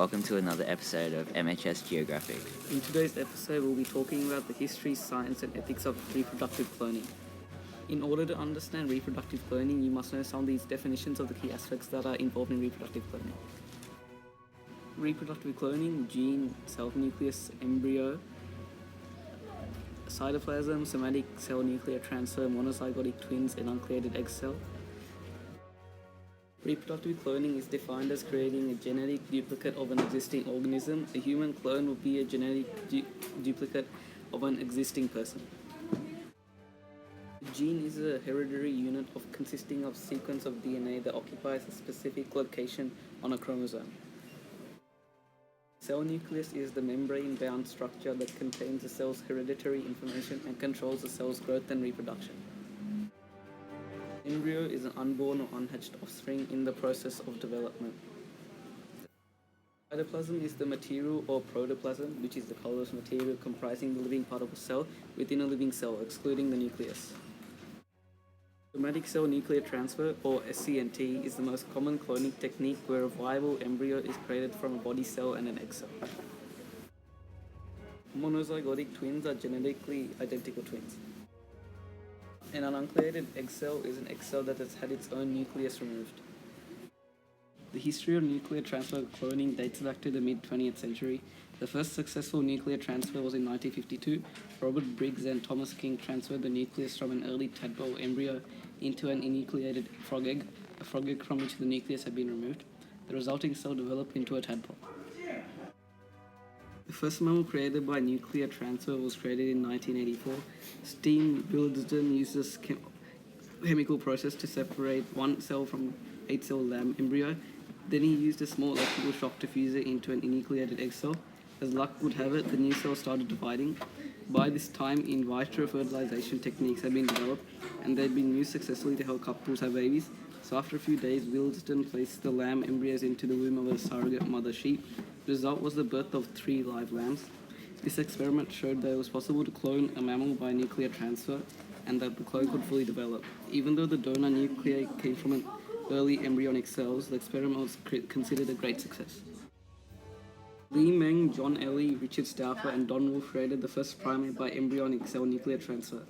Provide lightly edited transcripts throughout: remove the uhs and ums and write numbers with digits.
Welcome to another episode of MHS Geographic. In today's episode, we'll be talking about the history, science, and ethics of reproductive cloning. In order to understand reproductive cloning, you must know some of these definitions of the key aspects that are involved in reproductive cloning. Reproductive cloning: gene, cell nucleus, embryo, cytoplasm, somatic cell nuclear transfer, monozygotic twins, and uncreated egg cell. Reproductive cloning is defined as creating a genetic duplicate of an existing organism. A human clone would be a genetic duplicate of an existing person. A gene is a hereditary unit consisting of a sequence of DNA that occupies a specific location on a chromosome. Cell nucleus is the membrane-bound structure that contains the cell's hereditary information and controls the cell's growth and reproduction. Embryo is an unborn or unhatched offspring in the process of development. Cytoplasm is the material or protoplasm, which is the colorless material comprising the living part of a cell within a living cell, excluding the nucleus. Somatic cell nuclear transfer, or SCNT, is the most common cloning technique where a viable embryo is created from a body cell and an egg cell. Monozygotic twins are genetically identical twins. An uncreated egg cell is an egg cell that has had its own nucleus removed. The history of nuclear transfer cloning dates back to the mid-20th century. The first successful nuclear transfer was in 1952. Robert Briggs and Thomas King transferred the nucleus from an early tadpole embryo into an enucleated frog egg, a frog egg from which the nucleus had been removed. The resulting cell developed into a tadpole. The first mammal created by nuclear transfer was created in 1984. Steen Wildsden used this chemical process to separate one cell from 8-cell lamb embryo. Then he used a small electrical shock to fuse it into an enucleated egg cell. As luck would have it, the new cell started dividing. By this time, in vitro fertilization techniques had been developed, and they'd been used successfully to help couples have babies. So after a few days, Wildsden placed the lamb embryos into the womb of a surrogate mother sheep. The result was the birth of 3 live lambs. This experiment showed that it was possible to clone a mammal by nuclear transfer and that the clone could fully develop. Even though the donor nuclei came from an early embryonic cells, the experiment was considered a great success. Lee Meng, John Ellie, Richard Stauffer, and Don Wolf created the first primate by embryonic cell nuclear transfer.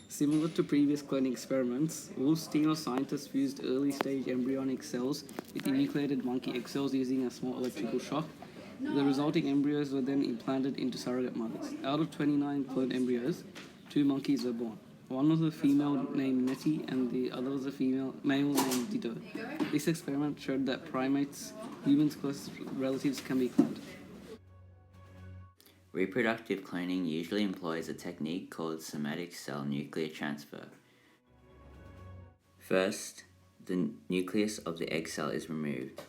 Similar to previous cloning experiments, Wolf's team of scientists fused early-stage embryonic cells with enucleated monkey egg cells using a small electrical shock. The resulting embryos were then implanted into surrogate mothers. Out of 29 cloned embryos, 2 monkeys were born. One was a female named Nettie and the other was a male named Dido. This experiment showed that primates, humans' close relatives, can be cloned. Reproductive cloning usually employs a technique called somatic cell nuclear transfer. First, the nucleus of the egg cell is removed.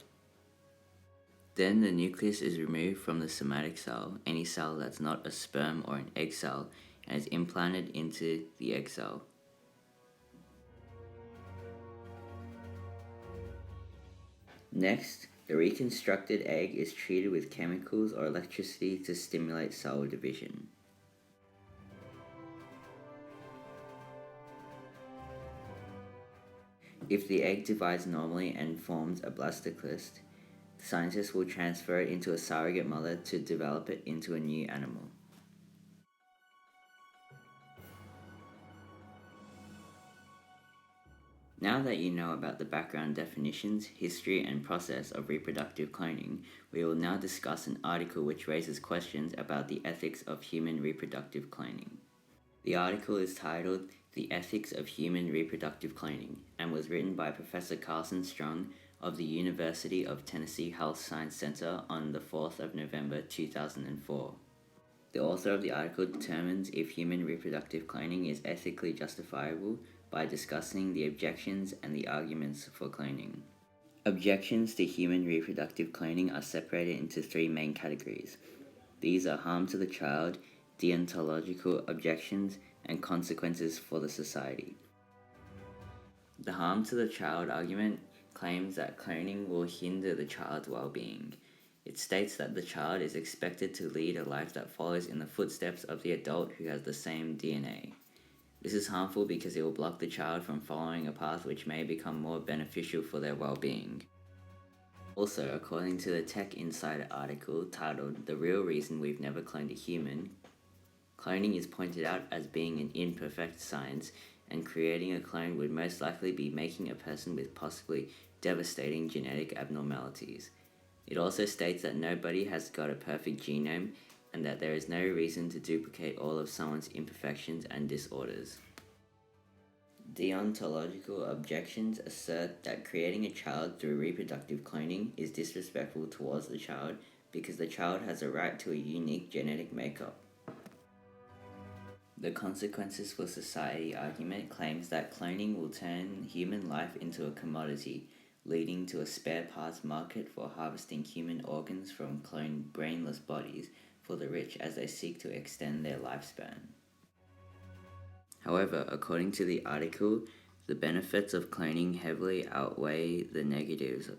Then the nucleus is removed from the somatic cell, any cell that's not a sperm or an egg cell, and is implanted into the egg cell. Next, the reconstructed egg is treated with chemicals or electricity to stimulate cell division. If the egg divides normally and forms a blastocyst, scientists will transfer it into a surrogate mother to develop it into a new animal. Now that you know about the background definitions, history, and process of reproductive cloning, we will now discuss an article which raises questions about the ethics of human reproductive cloning. The article is titled "The Ethics of Human Reproductive Cloning" and was written by Professor Carson Strong of the University of Tennessee Health Science Center on the 4th of November 2004. The author of the article determines if human reproductive cloning is ethically justifiable by discussing the objections and the arguments for cloning. Objections to human reproductive cloning are separated into 3 main categories. These are harm to the child, deontological objections, and consequences for the society. The harm to the child argument claims that cloning will hinder the child's well-being. It states that the child is expected to lead a life that follows in the footsteps of the adult who has the same DNA. This is harmful because it will block the child from following a path which may become more beneficial for their well-being. Also, according to the Tech Insider article titled "The Real Reason We've Never Cloned a Human," cloning is pointed out as being an imperfect science, and creating a clone would most likely be making a person with possibly devastating genetic abnormalities. It also states that nobody has got a perfect genome and that there is no reason to duplicate all of someone's imperfections and disorders. Deontological objections assert that creating a child through reproductive cloning is disrespectful towards the child because the child has a right to a unique genetic makeup. The Consequences for Society argument claims that cloning will turn human life into a commodity, leading to a spare parts market for harvesting human organs from cloned brainless bodies for the rich as they seek to extend their lifespan. However, according to the article, the benefits of cloning heavily outweigh the negatives.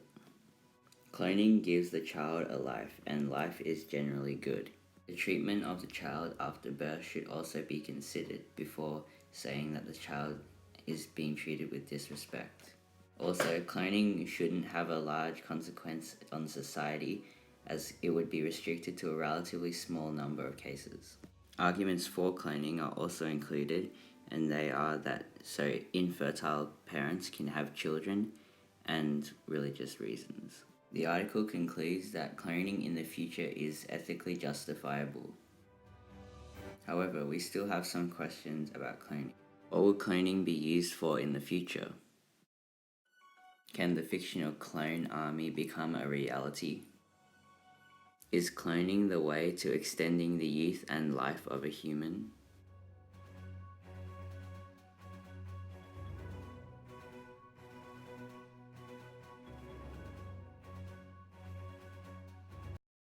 Cloning gives the child a life, and life is generally good. The treatment of the child after birth should also be considered before saying that the child is being treated with disrespect. Also, cloning shouldn't have a large consequence on society, as it would be restricted to a relatively small number of cases. Arguments for cloning are also included, and they are that so infertile parents can have children, and religious reasons. The article concludes that cloning in the future is ethically justifiable. However, we still have some questions about cloning. What will cloning be used for in the future? Can the fictional clone army become a reality? Is cloning the way to extending the youth and life of a human?